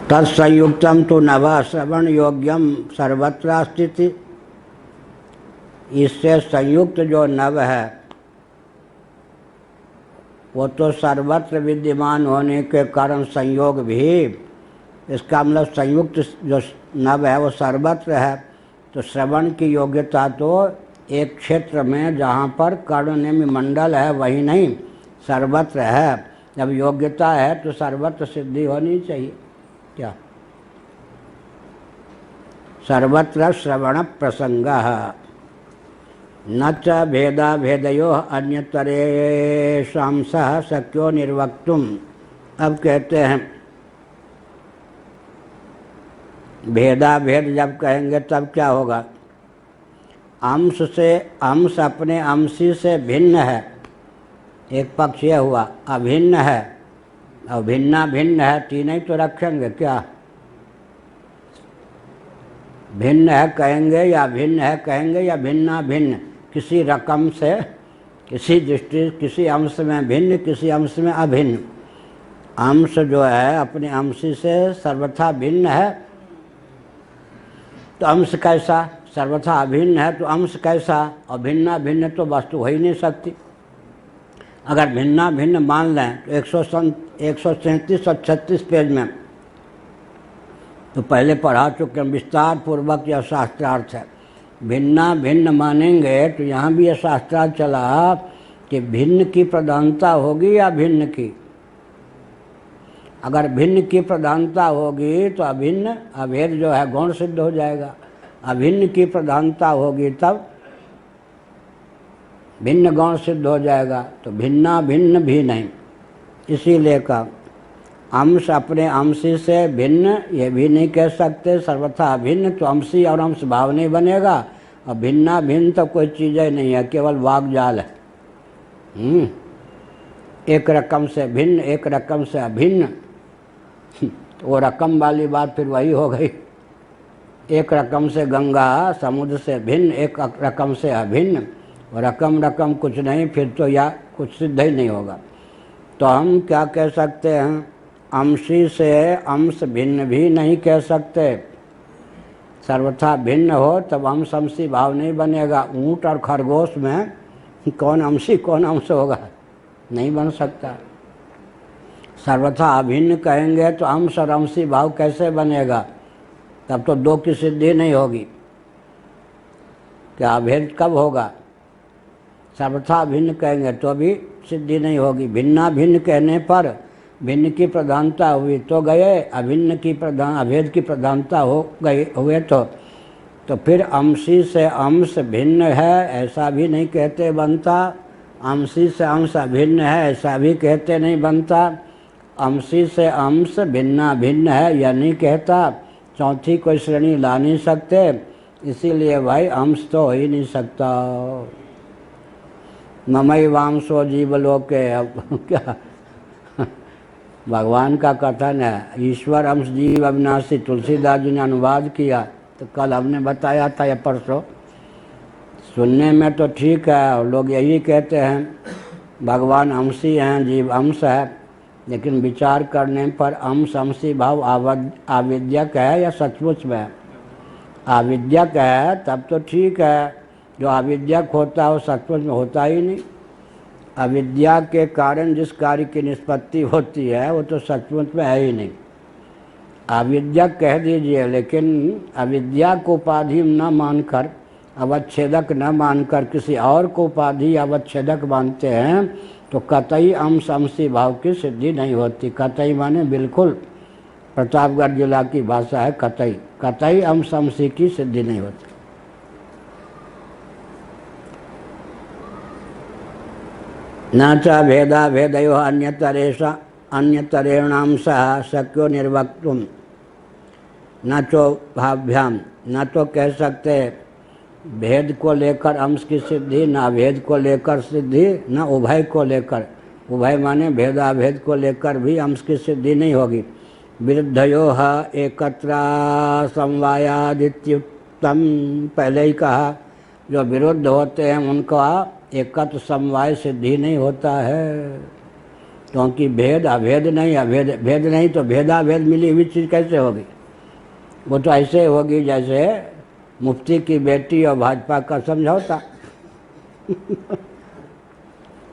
तत्संयुक्तम तो नभ श्रवण योग्यम सर्वत्र स्थिति। इससे संयुक्त जो नभ है वो तो सर्वत्र विद्यमान होने के कारण संयोग भी, इसका मतलब संयुक्त जो नभ है वो सर्वत्र है। तो श्रवण की योग्यता तो एक क्षेत्र में जहाँ पर कर्णनेमि मंडल है वही नहीं, सर्वत्र है। जब योग्यता है तो सर्वत्र सिद्धि होनी चाहिए। क्या सर्वत्र श्रवण प्रसंगः न च भेदा भेदयो अन्यतरेषां सह शक्यो निर्वक्तुम। अब कहते हैं भेदा भेद जब कहेंगे तब क्या होगा? अंश से अंश अपने अंशी से भिन्न है, एक पक्ष यह हुआ। अभिन्न है और भिन्ना भिन्न है, तीन ही तो रखेंगे। क्या भिन्न है कहेंगे या भिन्न है कहेंगे या भिन्ना भिन्न, किसी रकम से, किसी दृष्टि, किसी अंश में भिन्न, किसी अंश में अभिन्न। अंश जो है अपने अंशी से सर्वथा भिन्न है, तो अंश कैसा? सर्वथा अभिन्न है तो अंश कैसा? और भिन्ना भिन्न तो वस्तु हो ही नहीं सकती। अगर भिन्ना भिन्न मान लें तो 137 और 36 पेज में तो पहले पढ़ा चुके हैं, विस्तार पूर्वक यह शास्त्रार्थ है। भिन्ना भिन्न मानेंगे तो यहाँ भी यह शास्त्रार्थ चला कि भिन्न की प्रधानता होगी या भिन्न की। अगर भिन्न की प्रधानता होगी तो अभिन्न अभेद जो है गौण सिद्ध हो जाएगा। अभिन्न की प्रधानता होगी तब भिन्न गौण सिद्ध हो जाएगा। तो भिन्ना भिन्न भी नहीं, इसीलिए का अंश अपने अंशी से भिन्न ये भी नहीं कह सकते। सर्वथा अभिन्न तो अंशी और अंश भाव नहीं बनेगा, और भिन्ना भिन्न तो कोई चीज़ ही नहीं है, केवल वाग्जाल है। एक रकम से भिन्न, एक रकम से अभिन्न, तो वो रकम वाली बात फिर वही हो गई। एक रकम से गंगा समुद्र से भिन्न, एक रकम से अभिन्न, और रकम रकम कुछ नहीं, फिर तो या कुछ सिद्ध ही नहीं होगा। तो हम क्या कह सकते हैं? अंशी से अंश भिन्न भी नहीं कह सकते। सर्वथा भिन्न हो तब अंश अंशी भाव नहीं बनेगा। ऊँट और खरगोश में कौन अंशी कौन अंश होगा? नहीं बन सकता। सर्वथा अभिन्न कहेंगे तो अंश और अंशी भाव कैसे बनेगा? तब तो दो की सिद्धि नहीं होगी। क्या अभेद कब होगा? सर्वथा भिन्न कहेंगे तो भी सिद्धि नहीं होगी। भिन्ना भिन्न कहने पर भिन्न की प्रधानता हुई तो गए, अभिन्न की अभेद की प्रधानता हो गई हुए तो फिर अंशी से अंश भिन्न है ऐसा भी नहीं कहते बनता। अंशी से अंश अभिन्न है ऐसा भी कहते नहीं बनता। अंशी से अंश भिन्ना भिन्न है यह नहीं कहता। चौथी कोई श्रेणी ला नहीं सकते, इसीलिए भाई अंश तो हो ही नहीं सकता। ममई वांसो जीवलोके। अब क्या भगवान का कथन है, ईश्वर अंश जीव अविनाशी। तुलसीदास जी ने अनुवाद किया तो कल हमने बताया था या परसों। सुनने में तो ठीक है, और लोग यही कहते हैं भगवान अंशी हैं, जीव अंश है, लेकिन विचार करने पर अंश अंशी भाव आविद्यक है या सचमुच में? आविद्यक है तब तो ठीक है। जो आविद्यक होता है वो सचमुच में होता ही नहीं। अविद्या के कारण जिस कार्य की निष्पत्ति होती है वो तो सचमुच में है ही नहीं। अविद्यक कह दीजिए, लेकिन अविद्या को उपाधि न मानकर, अवच्छेदक न मानकर किसी और को उपाधि अवच्छेदक मानते हैं तो कतई अंश अंशी भाव की सिद्धि नहीं होती। कतई माने बिल्कुल, प्रतापगढ़ जिला की भाषा है कतई। कतई अंश अंशी की सिद्धि नहीं होती। न च भेदा भेदयो अन्यतरेणां सह शक्यो निर्वक्तुम। न तो भाभ्याम, न तो कह सकते भेद को लेकर अंश की सिद्धि, न अभेद को लेकर सिद्धि, न उभय को लेकर। उभय माने भेदाभेद को लेकर भी अंश की सिद्धि नहीं होगी। विरुद्धयोः एकत्र समवायादित्युक्तम। पहले ही कहा जो विरुद्ध होते हैं उनका एकत्र समवाय सिद्धि नहीं होता है। क्योंकि भेद अभेद नहीं, अभेद भेद नहीं तो भेदाभेद मिली हुई चीज़ कैसे होगी? वो तो ऐसे होगी जैसे मुफ्ती की बेटी और भाजपा का समझौता।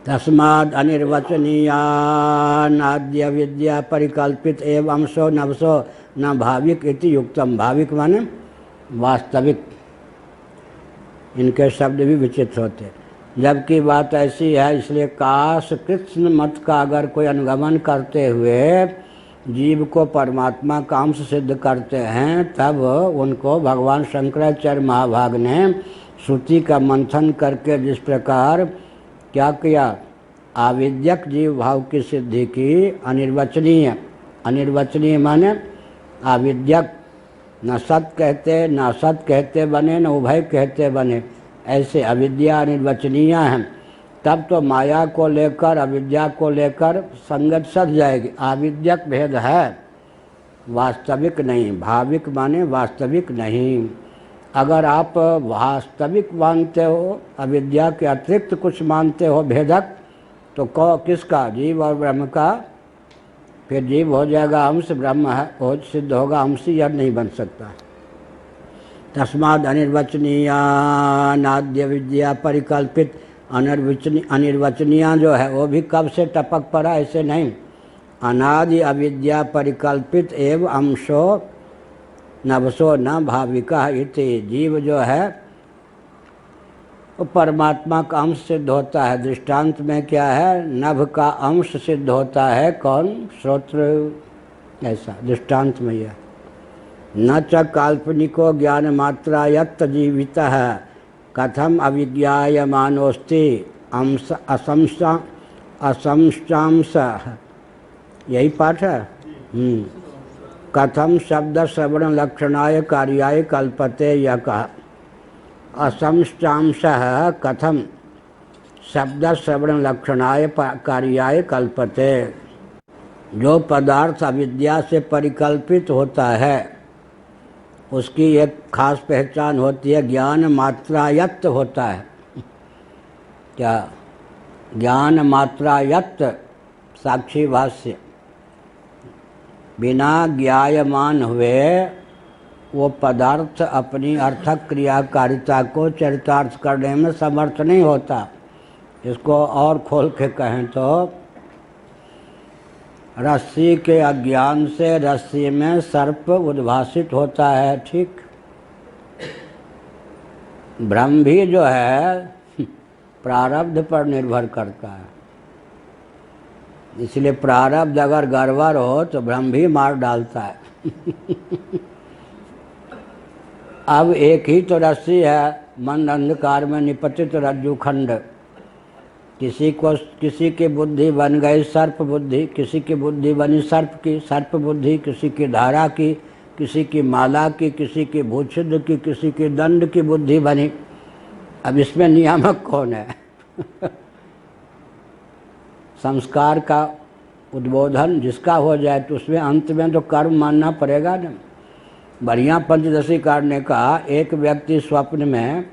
तस्माद् अनिर्वचनीयानाद्य विद्या परिकल्पित एवं अंशो नवसो न भाविक इति युक्तम। भाविक माने वास्तविक, इनके शब्द भी विचित्र होते। जबकि बात ऐसी है, इसलिए काश कृष्ण मत का अगर कोई अनुगमन करते हुए जीव को परमात्मा का अंश सिद्ध करते हैं, तब उनको भगवान शंकराचार्य महाभाग ने श्रुति का मंथन करके जिस प्रकार क्या किया, आविद्यक जीव भाव की सिद्धि की, अनिर्वचनीय। अनिर्वचनीय माने आविद्यक, न सत कहते न असत कहते बने, न उभय कहते बने, ऐसे अविद्या अनिर्वचनीय हैं। तब तो माया को लेकर अविद्या को लेकर संगत सध जाएगी। आविद्यक भेद है, वास्तविक नहीं। भाविक माने वास्तविक नहीं। अगर आप वास्तविक मानते हो, अविद्या के अतिरिक्त कुछ मानते हो भेदक, तो किसका? जीव और ब्रह्म का। फिर जीव हो जाएगा अंश, ब्रह्म है हो सिद्ध होगा अंशी, यह नहीं बन सकता। तस्माद् अनिर्वचनीयानाद्य विद्या परिकल्पित। अनिर्वचनीय जो है वो भी कब से टपक पड़ा, ऐसे नहीं। अनादि अविद्या परिकल्पित एवं अंशो नवसो न भाविका इति। जीव जो है वो परमात्मा का अंश सिद्ध होता है। दृष्टांत में क्या है? नभ का अंश सिद्ध होता है। कौन? श्रोत्र। ऐसा दृष्टांत में यह। न च काल्पनिको ज्ञान मात्रा यत् जीवितः कथम अविज्ञायमानोस्ति अंश असंशांश। यही पाठ है। कथम शब्द श्रवण लक्षणाय कार्याय कल्पते, यह कहा। असंशांशः कथम शब्द श्रवण लक्षणाय कार्याय कल्पते। जो पदार्थ अविद्या से परिकल्पित होता है उसकी एक खास पहचान होती है, ज्ञान मात्रायत्त होता है। क्या? ज्ञान मात्रायत्त। साक्षी भाष्य। बिना ज्ञायमान हुए वो पदार्थ अपनी अर्थक क्रियाकारिता को चरितार्थ करने में समर्थ नहीं होता। इसको और खोल के कहें तो रस्सी के अज्ञान से रस्सी में सर्प उद्भासित होता है, ठीक। भ्रम भी जो है प्रारब्ध पर निर्भर करता है। इसलिए प्रारब्ध अगर गड़बड़ हो तो भ्रम भी मार डालता है। अब एक ही तो रस्सी है, मन अंधकार में निपतित रज्जु खंड। किसी की बुद्धि बन गई सर्प बुद्धि, किसी की बुद्धि बनी सर्प की सर्प बुद्धि, किसी की धारा की, किसी की माला की, किसी की भूछिद्र की, किसी की दंड की बुद्धि बनी। अब इसमें नियामक कौन है? संस्कार का उद्बोधन जिसका हो जाए तो उसमें अंत में तो कर्म मानना पड़ेगा ना। बढ़िया पंचदशी काटने का एक व्यक्ति स्वप्न में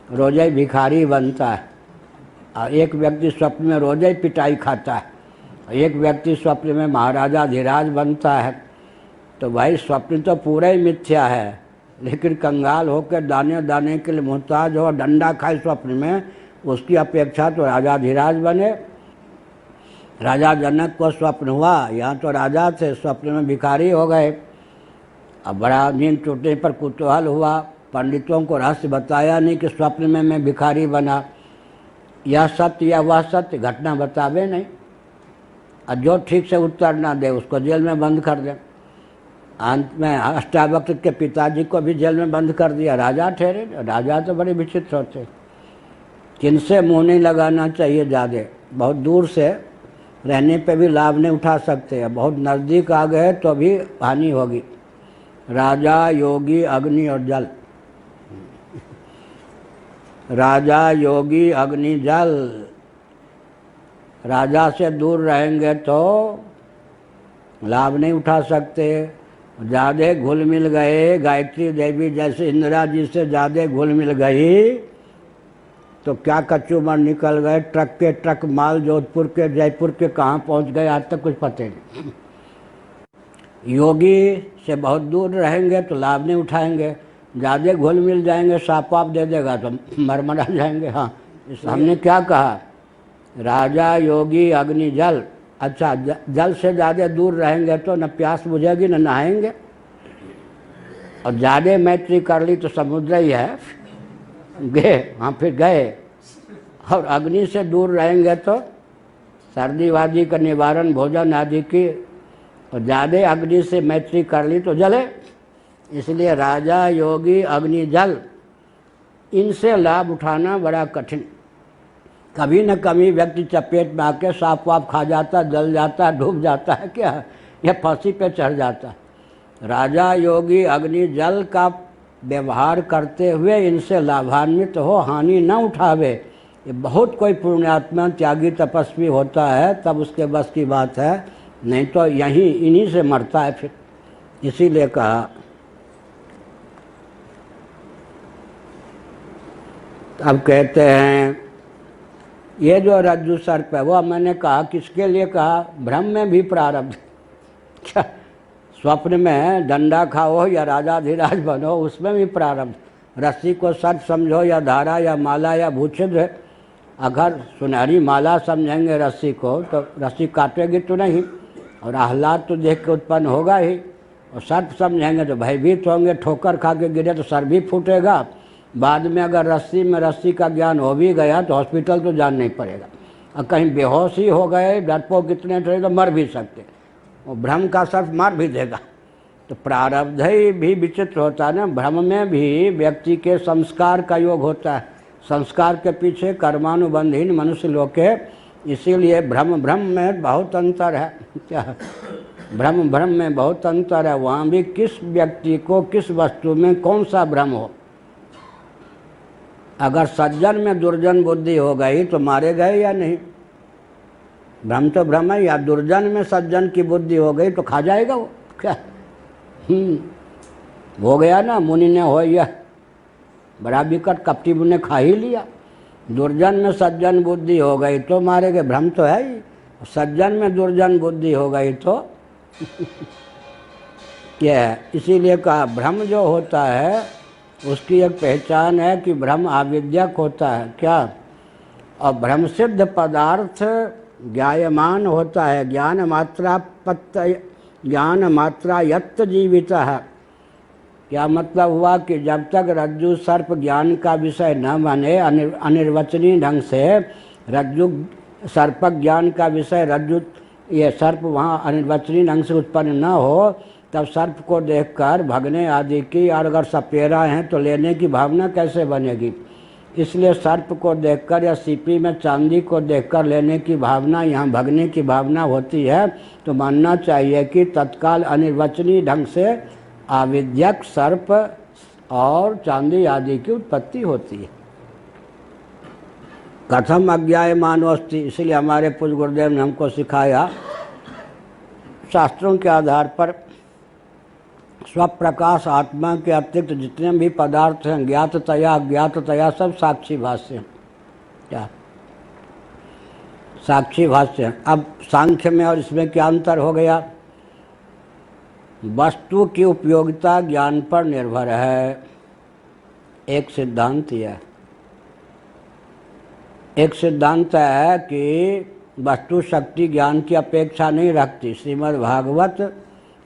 रोज ही भिखारी बनता है, और एक व्यक्ति स्वप्न में रोज ही पिटाई खाता है, एक व्यक्ति स्वप्न में महाराजा धीराज बनता है। तो भाई स्वप्न तो पूरा ही मिथ्या है, लेकिन कंगाल होकर दाने दाने के लिए मोहताज हो, डंडा खाए स्वप्न में, उसकी अपेक्षा तो राजा धीराज बने। राजा जनक को स्वप्न हुआ, यहाँ तो राजा थे, स्वप्न में भिखारी हो गए। अब बड़ा नींद टूटने पर कुतूहल हुआ, पंडितों को रहस्य बताया नहीं कि स्वप्न में मैं भिखारी बना। यह सत्य या वह सत्य, घटना बतावे नहीं। और जो ठीक से उत्तर ना दे उसको जेल में बंद कर दे। अंत में अष्टावक्र के पिताजी को भी जेल में बंद कर दिया, राजा ठहरे। राजा तो बड़े विचित्र होते। किनसे मुँह नहीं लगाना चाहिए ज़्यादा, बहुत दूर से रहने पे भी लाभ नहीं उठा सकते, बहुत नज़दीक आ गए तो भी हानि होगी। राजा, योगी, अग्नि और जल। राजा, योगी, अग्नि, जल। राजा से दूर रहेंगे तो लाभ नहीं उठा सकते। ज़्यादा घुल मिल गए, गायत्री देवी जैसे इंदिरा जी से ज़्यादा घुल मिल गई तो क्या कच्चूमर निकल गए, ट्रक के ट्रक माल जोधपुर के जयपुर के कहाँ पहुँच गए आज तक कुछ पता नहीं। योगी से बहुत दूर रहेंगे तो लाभ नहीं उठाएंगे, ज़्यादा घुल मिल जाएंगे साप वाप दे देगा तो मरमरा जाएंगे। हाँ, हमने क्या कहा, राजा योगी अग्नि जल। अच्छा, जल से ज़्यादा दूर रहेंगे तो न प्यास बुझेगी न नहाएंगे, और ज़्यादा मैत्री कर ली तो समुद्र ही है, गए हाँ फिर गए। और अग्नि से दूर रहेंगे तो सर्दी वादी का निवारण भोजन आदि की, और ज़्यादा अग्नि से मैत्री कर ली तो जले। इसलिए राजा योगी अग्नि जल, इनसे लाभ उठाना बड़ा कठिन। कभी न कभी व्यक्ति चपेट में आके सांप वाप खा जाता, जल जाता, डूब जाता है, क्या या फांसी पे चढ़ जाता है। राजा योगी अग्नि जल का व्यवहार करते हुए इनसे लाभान्वित हो, हानि न उठावे। ये बहुत कोई पुण्यात्मा त्यागी तपस्वी होता है तब उसके बस की बात है, नहीं तो यहीं इन्हीं से मरता है फिर। इसीलिए कहा। अब कहते हैं ये जो रज्जु सर्प है, वो मैंने कहा किसके लिए कहा, भ्रम में भी प्रारब्ध। क्या स्वप्न में डंडा खाओ या राजाधिराज बनो, उसमें भी प्रारब्ध। रस्सी को सर्प समझो या धारा या माला या भूछिद्र, अगर सुनहरी माला समझेंगे रस्सी को तो रस्सी काटेगी तो नहीं, और आह्लाद तो देख के उत्पन्न होगा ही। और सर्प समझेंगे तो भयभीत होंगे, ठोकर खा के गिरे तो सर भी फूटेगा। बाद में अगर रस्सी का ज्ञान हो भी गया तो हॉस्पिटल तो जान नहीं पड़ेगा, और कहीं बेहोश ही हो गए, डरपोक कितने थे तो मर भी सकते, और भ्रम का सर्प मार भी देगा। तो प्रारब्ध ही भी विचित्र होता है ना, भ्रम में भी व्यक्ति के संस्कार का योग होता है, संस्कार के पीछे कर्मानुबंधहीन मनुष्य लोग के। इसीलिए भ्रम में बहुत अंतर है। क्या भ्रम में बहुत अंतर है। वहाँ भी किस व्यक्ति को किस वस्तु में कौन सा भ्रम हो। अगर सज्जन में दुर्जन बुद्धि हो गई तो मारे गए या नहीं, भ्रम तो भ्रम है। या दुर्जन में सज्जन की बुद्धि हो गई तो खा जाएगा वो, क्या हो गया ना, मुनि ने हो या बड़ा विकट कपटी ने खा ही लिया। दुर्जन में सज्जन बुद्धि हो गई तो मारे गए, भ्रम तो है ही। सज्जन में दुर्जन बुद्धि हो गई तो क्या है। इसीलिए कहा भ्रम जो होता है उसकी एक पहचान है कि भ्रम आविद्यक होता है। क्या, और भ्रम सिद्ध पदार्थ ज्ञायमान होता है, ज्ञान मात्रा यत्त जीवित है। क्या मतलब हुआ कि जब तक रज्जु सर्प ज्ञान का विषय न बने, अनिर्वचनीय ढंग से रज्जु सर्प ज्ञान का विषय रज्जु ये सर्प वहाँ अनिर्वचनीय ढंग से उत्पन्न न हो, तब सर्प को देखकर भगने आदि की, और अगर सपेरा हैं तो लेने की भावना कैसे बनेगी। इसलिए सर्प को देखकर या सीपी में चांदी को देखकर लेने की भावना, यहाँ भगने की भावना होती है, तो मानना चाहिए कि तत्काल अनिर्वचनीय ढंग से आविद्यक सर्प और चांदी आदि की उत्पत्ति होती है। कथम अज्ञायमानोस्ति, इसलिए हमारे पूज्य गुरुदेव ने हमको सिखाया शास्त्रों के आधार पर स्वप्रकाश आत्मा के अतिरिक्त जितने भी पदार्थ हैं, ज्ञाततया अज्ञाततया, सब साक्षी भाष्य हैं। क्या साक्षी भाष्य हैं। अब सांख्य में और इसमें क्या अंतर हो गया, वस्तु की उपयोगिता ज्ञान पर निर्भर है, एक सिद्धांत यह। एक सिद्धांत है कि वस्तु शक्ति ज्ञान की अपेक्षा नहीं रखती, श्रीमद् भागवत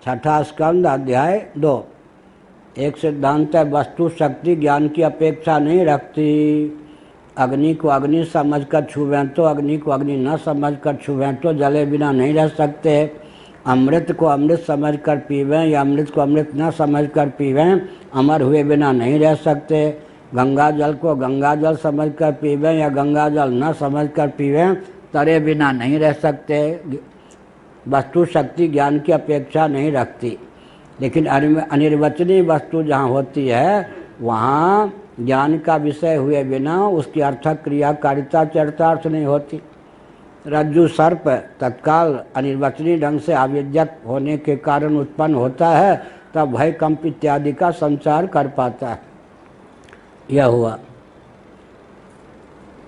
6ठा स्कंद अध्याय 2। एक सिद्धांत है वस्तु शक्ति ज्ञान की अपेक्षा नहीं रखती। अग्नि को अग्नि समझकर छुएं तो अग्नि को अग्नि न समझकर छुएं तो जले बिना नहीं रह सकते। अमृत को अमृत समझकर पीवें या अमृत को अमृत न समझकर पीवें, अमर हुए बिना नहीं रह सकते। गंगा जल को गंगा जल समझकर पीवें या गंगा जल न समझकर पीवें, तरे बिना नहीं रह सकते। वस्तु शक्ति ज्ञान की अपेक्षा नहीं रखती, लेकिन अनिर्वचनीय वस्तु जहाँ होती है वहाँ ज्ञान का विषय हुए बिना उसकी अर्थक क्रियाकारिता चरितार्थ नहीं होती। रज्जु सर्प तत्काल अनिर्वचनीय ढंग से आविद्यक होने के कारण उत्पन्न होता है, तब भय कंप इत्यादि का संचार कर पाता है। यह हुआ।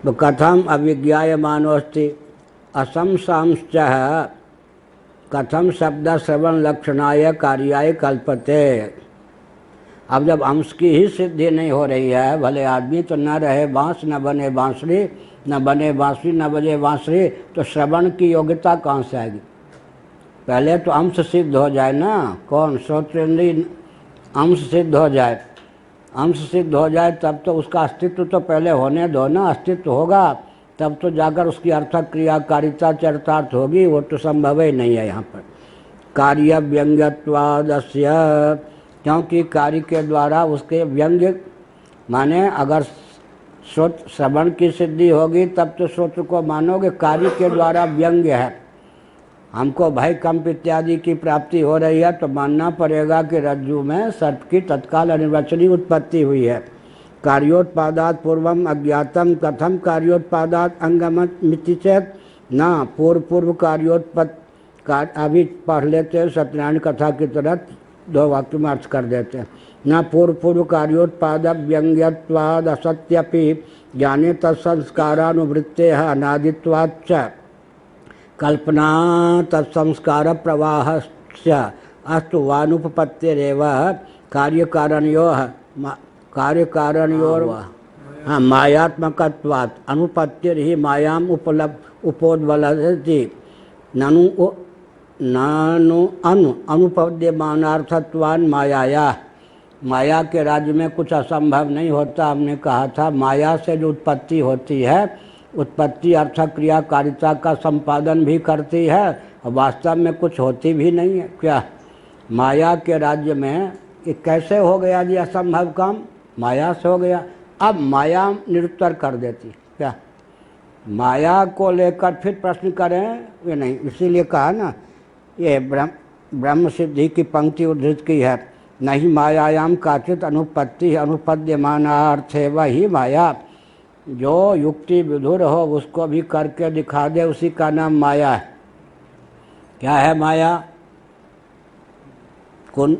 तो कथम अविज्ञायमानोस्ति असंसांश्च कथम शब्द श्रवण लक्षणाय कार्याय कल्पते। अब जब अंश की ही सिद्धि नहीं हो रही है, भले आदमी तो न रहे बांस न बने बांसुरी, न बने बांसुरी न बजे बांसुरी, तो श्रवण की योग्यता कहाँ से आएगी? पहले तो अंश सिद्ध हो जाए ना, कौन? श्रोत्रेंद्रिय अंश सिद्ध हो जाए। अंश सिद्ध हो जाए तब तो उसका अस्तित्व तो पहले होने दो ना। अस्तित्व होगा तब तो जाकर उसकी अर्थक क्रियाकारिता चरितार्थ होगी। वो तो संभव ही नहीं है यहाँ पर। कार्य व्यंग्यत्वादस्य, क्योंकि कार्य के द्वारा उसके व्यंग्य, माने अगर श्रवण की सिद्धि होगी तब तो श्रोत्र को मानोगे। कार्य के द्वारा व्यंग्य है, हमको भय कंप इत्यादि की प्राप्ति हो रही है तो मानना पड़ेगा कि रज्जु में सर्प की तत्काल अनिर्वचनीय उत्पत्ति हुई है। कार्योत्पादात पूर्वम अज्ञातम कथम कार्योत्पादात अंगमिति चेत न पूर्व कार्योत्पत्ति। अभी पढ़ लेते हैं सत्यनारायण कथा की तरह, दो वाक्य में अर्थ कर देते हैं। न पूर्व कार्योत्पाद व्यंग्यत्वाद असत्यपि ज्ञाने तत्संस्कारानुवृत्ते अनादित्वाच्च कल्पना तत्संस्कार प्रवाहस्य अस्तु वानुपपत्तिरेव कार्यकारणयोर मायात्मकत्वात् अनुपत्तिर्हि मायाम उपोद्बलति नानु अनुपद्यमानार्थत्वान् मायाया। माया के राज्य में कुछ असंभव नहीं होता। हमने कहा था माया से जो उत्पत्ति होती है, उत्पत्ति अर्थक क्रियाकारिता का संपादन भी करती है और वास्तव में कुछ होती भी नहीं है। क्या माया के राज्य में ये कैसे हो गया जी असंभव काम? माया से हो गया। अब माया निरुत्तर कर देती। क्या माया को लेकर फिर प्रश्न करें? ये नहीं। इसीलिए कहा ना, ये ब्रह्म सिद्धि की पंक्ति उद्धृत की है, नहीं मायायाम काचित अनुपत्ति अनुपद्यमानार्थे वही माया। जो युक्ति विधुर हो उसको भी करके दिखा दे, उसी का नाम माया है। क्या है माया?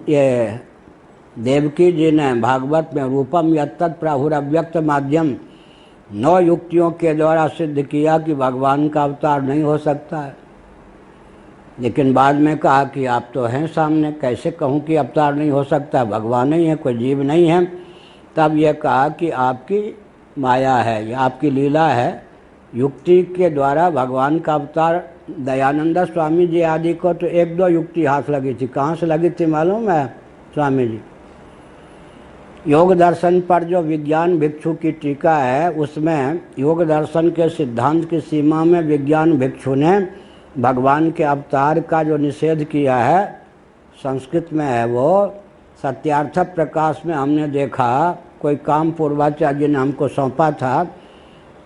ये देवकी जी ने भागवत में रूपम यत्तत् प्राहुरव्यक्त माध्यम 9 युक्तियों के द्वारा सिद्ध किया कि भगवान का अवतार नहीं हो सकता है। लेकिन बाद में कहा कि आप तो हैं सामने, कैसे कहूँ कि अवतार नहीं हो सकता? भगवान नहीं है, कोई जीव नहीं है। तब ये कहा कि आपकी माया है, ये आपकी लीला है। युक्ति के द्वारा भगवान का अवतार दयानंद स्वामी जी आदि को तो 1-2 युक्ति हाथ लगी थी। कहाँ से लगी थी मालूम है? स्वामी जी योग दर्शन पर जो विज्ञान भिक्षु की टीका है, उसमें योग दर्शन के सिद्धांत की सीमा में विज्ञान भिक्षु ने भगवान के अवतार का जो निषेध किया है, संस्कृत में है वो। सत्यार्थ प्रकाश में हमने देखा, कोई काम पूर्वाचार्य ने हमको सौंपा था,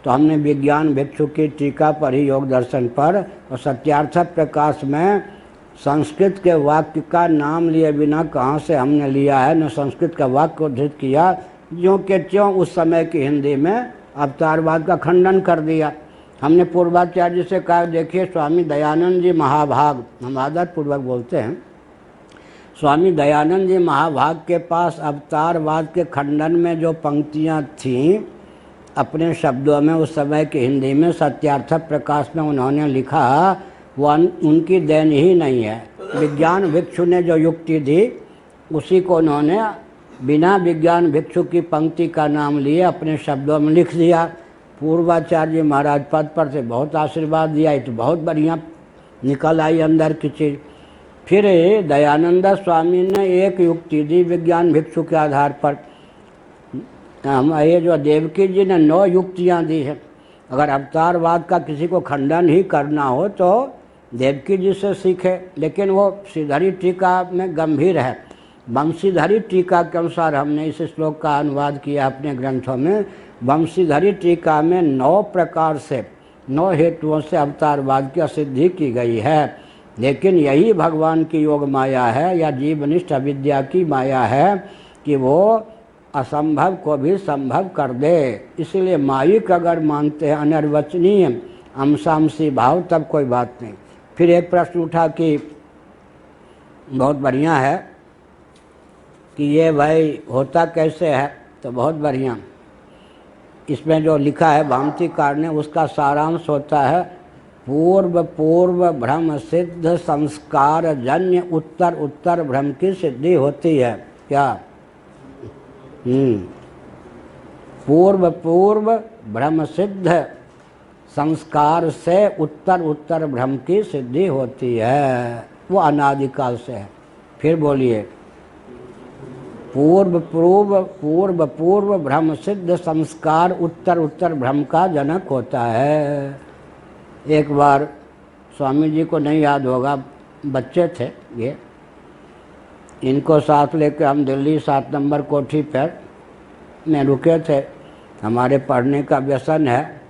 तो हमने विज्ञान भिक्षु की टीका पढ़ी योग दर्शन पर, और सत्यार्थ प्रकाश में संस्कृत के वाक्य का नाम लिए बिना कहाँ से हमने लिया है, न संस्कृत का वाक्य उद्धृत किया, ज्यों के त्यों उस समय की हिंदी में अवतारवाद का खंडन कर दिया। हमने पूर्वाचार्य से कहा, देखिए स्वामी दयानंद जी महाभाग, हम आदत पूर्वक बोलते हैं, स्वामी दयानंद जी महाभाग के पास अवतारवाद के खंडन में जो पंक्तियाँ थीं, अपने शब्दों में उस समय की हिंदी में सत्यार्थ प्रकाश में उन्होंने लिखा, वो उनकी देन ही नहीं है। विज्ञान भिक्षु ने जो युक्ति दी उसी को उन्होंने बिना विज्ञान भिक्षु की पंक्ति का नाम लिए अपने शब्दों में लिख दिया। पूर्वाचार्य महाराज पद पर से बहुत आशीर्वाद दिया, ये तो बहुत बढ़िया निकल आई अंदर की चीज़। फिर दयानंद स्वामी ने एक युक्ति दी विज्ञान भिक्षु के आधार पर। ये जो देवकी जी ने 9 युक्तियाँ दी हैं। अगर अवतारवाद का किसी को खंडन ही करना हो तो देवकी जी से सीखे, लेकिन वो श्रीधरी टीका में गंभीर है। वंशीधरी टीका के अनुसार हमने इस श्लोक का अनुवाद किया अपने ग्रंथों में। वंशीधरी टीका में 9 प्रकार से 9 हेतुओं से अवतारवाद की असिद्धि की गई है। लेकिन यही भगवान की योग माया है या जीवनिष्ठ अविद्या की माया है कि वो असंभव को भी संभव कर दे। इसलिए मायिक अगर मानते हैं अनिर्वचनीय अंशांशी भाव, तब कोई बात नहीं। फिर एक प्रश्न उठा कि बहुत बढ़िया है कि ये भाई होता कैसे है, तो बहुत बढ़िया। इसमें जो लिखा है भामतीकार ने, उसका सारांश होता है पूर्व पूर्व भ्रम सिद्ध संस्कार जन्य उत्तर उत्तर भ्रम की सिद्धि होती है। क्या? पूर्व पूर्व भ्रम सिद्ध संस्कार से उत्तर उत्तर भ्रम की सिद्धि होती है, वो अनादिकाल से है। फिर बोलिए, पूर्व पूर्व पूर्व पूर्व भ्रम सिद्ध संस्कार उत्तर उत्तर भ्रम का जनक होता है। एक बार स्वामी जी को नहीं याद होगा, बच्चे थे ये, इनको साथ लेकर हम दिल्ली 7 नंबर कोठी पर में रुके थे। हमारे पढ़ने का व्यसन है,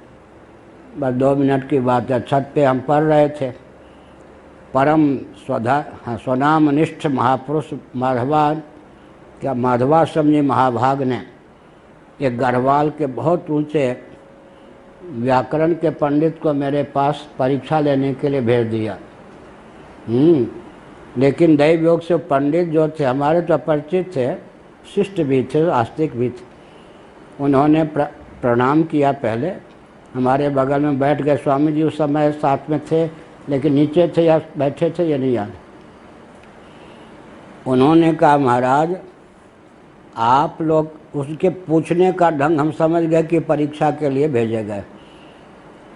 बस 2 मिनट की बात है। छत पे हम पढ़ रहे थे। परम स्वनामनिष्ठ महापुरुष माधवाश्रम जी महाभाग ने एक गढ़वाल के बहुत ऊंचे व्याकरण के पंडित को मेरे पास परीक्षा लेने के लिए भेज दिया। लेकिन दैव योग से पंडित जो थे हमारे तो परिचित थे, शिष्ट भी थे, आस्तिक भी थे। उन्होंने प्रणाम किया, पहले हमारे बगल में बैठ गए। स्वामी जी उस समय साथ में थे, लेकिन नीचे थे या बैठे थे ये नहीं याद। उन्होंने कहा, महाराज आप लोग, उसके पूछने का ढंग हम समझ गए कि परीक्षा के लिए भेजे गए।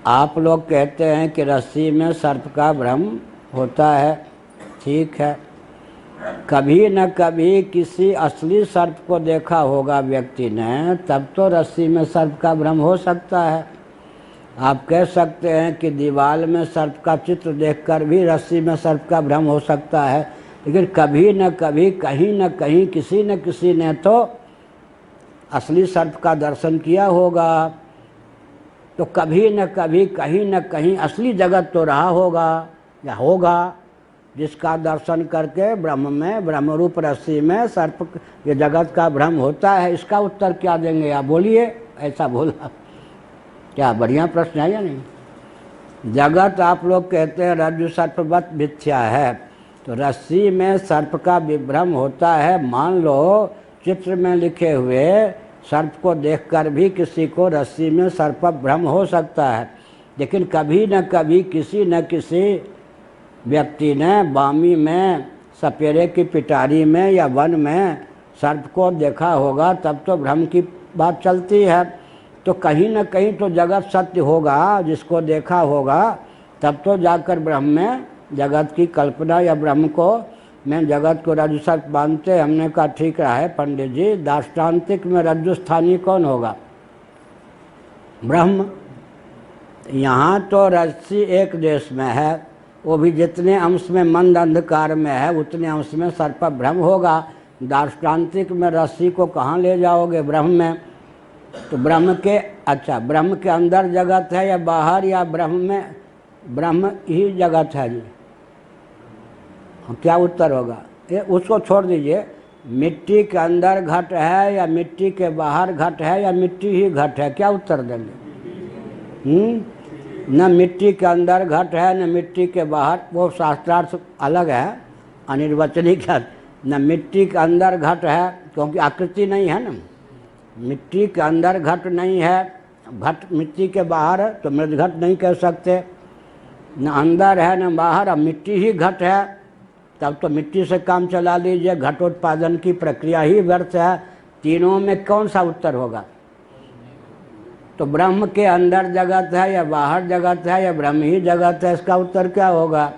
आप लोग कहते हैं कि रस्सी में सर्प का भ्रम होता है, ठीक है। कभी न कभी किसी असली सर्प को देखा होगा व्यक्ति ने, तब तो रस्सी में सर्प का भ्रम हो सकता है। आप कह सकते हैं कि दीवार में सर्प का चित्र देखकर भी रस्सी में सर्प का भ्रम हो सकता है, लेकिन कभी न कभी कहीं न कहीं किसी न किसी ने तो असली सर्प का दर्शन किया होगा। तो कभी न कभी कहीं न कहीं असली जगत तो रहा होगा या होगा, जिसका दर्शन करके ब्रह्म में, ब्रह्मरूप रस्सी में सर्प ये जगत का भ्रम होता है। इसका उत्तर क्या देंगे आप? बोलिए। ऐसा बोला, क्या बढ़िया प्रश्न है या नहीं? जगत आप लोग कहते हैं रज्जु सर्पवत मिथ्या है, तो रस्सी में सर्प का विभ्रम होता है। मान लो चित्र में लिखे हुए सर्प को देखकर भी किसी को रस्सी में सर्प भ्रम हो सकता है, लेकिन कभी न कभी किसी न किसी व्यक्ति ने बामी में, सपेरे की पिटारी में या वन में सर्प को देखा होगा, तब तो भ्रम की बात चलती है। तो कहीं न कहीं तो जगत सत्य होगा, जिसको देखा होगा तब तो जाकर ब्रह्म में जगत की कल्पना या ब्रह्म को में जगत को रज्जु सर्प मानते। हमने कहा ठीक रहा है पंडित जी, दाष्टान्तिक में रज्जु स्थानीय कौन होगा? ब्रह्म। यहाँ तो रस्सी एक देश में है, वो भी जितने अंश में मंद अंधकार में है उतने अंश में सर्प भ्रम होगा। दाष्टान्तिक में रस्सी को कहाँ ले जाओगे? ब्रह्म में। तो ब्रह्म के, अच्छा ब्रह्म के अंदर जगत है या बाहर, या ब्रह्म में ब्रह्म ही जगत है जी? क्या उत्तर होगा? ये उसको छोड़ दीजिए। मिट्टी के अंदर घट है या मिट्टी के बाहर घट है, या मिट्टी ही घट है? क्या उत्तर देंगे? न मिट्टी के अंदर घट है न मिट्टी के बाहर, वो शास्त्रार्थ अलग है, अनिर्वचनिक है। न मिट्टी के अंदर घट है, क्योंकि आकृति नहीं है ना, मिट्टी के अंदर घट नहीं है। घट मिट्टी के बाहर है तो मृद घट नहीं कह सकते। न अंदर है न बाहर, अब मिट्टी ही घट है, तब तो मिट्टी से काम चला लीजिए। घटोत्पादन की प्रक्रिया ही व्यर्थ है। तीनों में कौन सा उत्तर होगा? तो ब्रह्म के अंदर जगत है या बाहर जगत है या ब्रह्म ही जगत है? इसका उत्तर क्या होगा?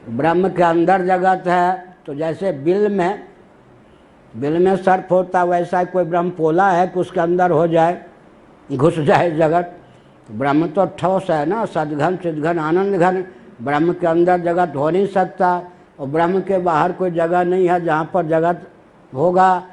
ब्रह्म के अंदर जगत है। तो जैसे बिल में सर्प होता, वैसा कोई ब्रह्म पोला है कि उसके अंदर हो जाए, घुस जाए जगत? ब्रह्म तो ठोस है ना, सदघन चिदघन आनंद घन। ब्रह्म के अंदर जगत हो नहीं सकता, और ब्रह्म के बाहर कोई जगह नहीं है जहाँ पर जगत होगा,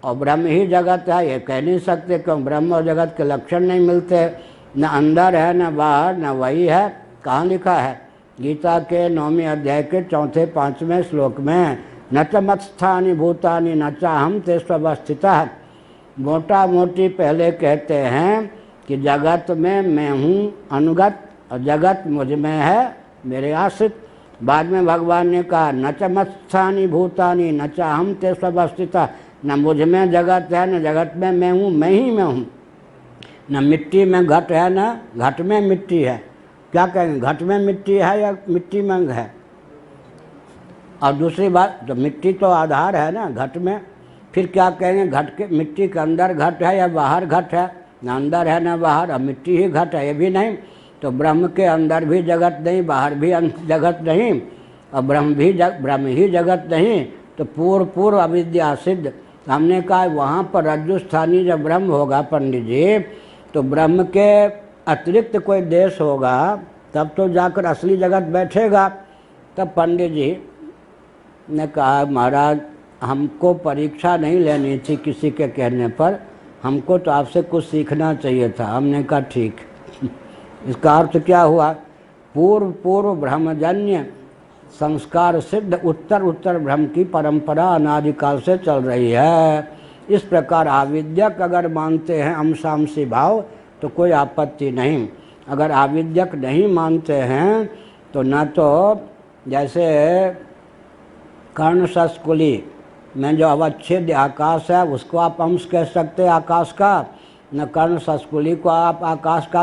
और ब्रह्म ही जगत है ये कह नहीं सकते, क्योंकि ब्रह्म और जगत के लक्षण नहीं मिलते। न अंदर है न बाहर, न वही है। कहाँ लिखा है? गीता के 9वें अध्याय के 4-5वें श्लोक में, न च मत्स्थानि भूतानि न चाहम ते स्वस्थितः। मोटा मोटी पहले कहते हैं कि जगत में मैं हूँ अनुगत, और जगत मुझ में है मेरे आश्रित। बाद में भगवान ने कहा, न च मत्स्थानि भूतानि न चाहम ते स्वस्थितः। न मुझ में जगत है न जगत में मैं हूँ, मैं ही मैं हूँ। न मिट्टी में घट है न घट में मिट्टी है। क्या कहेंगे, घट में मिट्टी है या मिट्टी में है? और दूसरी बात, तो मिट्टी तो आधार है ना घट में, फिर क्या कहेंगे, घट के मिट्टी के अंदर घट है या बाहर घट है? ना अंदर है ना बाहर, अब मिट्टी ही घट है, ये भी नहीं। तो ब्रह्म के अंदर भी जगत नहीं, बाहर भी जगत नहीं, और ब्रह्म ही जगत नहीं। तो पूर्व अविद्या सिद्ध। हमने कहा वहाँ पर रज्जु स्थानीय जब ब्रह्म होगा पंडित जी, तो ब्रह्म के अतिरिक्त कोई देश होगा, तब तो जाकर असली जगत बैठेगा। तब पंडित जी ने कहा, महाराज हमको परीक्षा नहीं लेनी थी किसी के कहने पर, हमको तो आपसे कुछ सीखना चाहिए था। हमने कहा ठीक। इसका अर्थ क्या हुआ, पूर्व ब्रह्मजन्य संस्कार सिद्ध उत्तर ब्रह्म की परंपरा अनादिकाल से चल रही है। इस प्रकार आविद्यक अगर मानते हैं अंशांशी भाव तो कोई आपत्ति नहीं। अगर आविद्यक नहीं मानते हैं तो न तो जैसे कर्ण सस्कुली में जो अवच्छेद आकाश है उसको आप अंश कह सकते हैं आकाश का, न कर्ण सस्कुली को आप आकाश का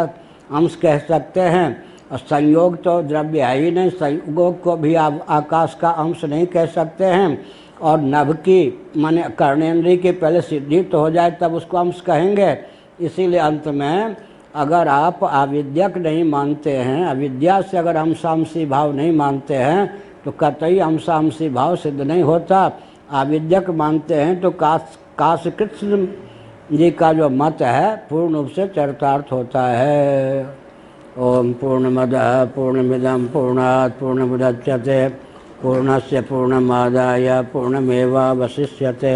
अंश कह सकते हैं। और संयोग तो द्रव्य है ही नहीं, संयोग को भी आप आकाश का अंश नहीं कह सकते हैं। और नभ की माने कर्णेंद्रिय की पहले सिद्धि तो हो जाए तब उसको अंश कहेंगे। इसीलिए अंत में अगर आप आविद्यक नहीं मानते हैं, अविद्या से अगर अंशांशी भाव नहीं मानते हैं तो कतई अंशांशी भाव सिद्ध नहीं होता। आविद्यक मानते हैं तो काशकृष्ण जी का जो मत है पूर्ण रूप से चरितार्थ होता है। ओम पूर्णमदः पूर्णमिदं पूर्णात् पूर्णमुदच्यते पूर्णस्य पूर्णमादाय पूर्णमेवावशिष्यते।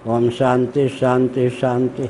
ओम शांति शांति शांति।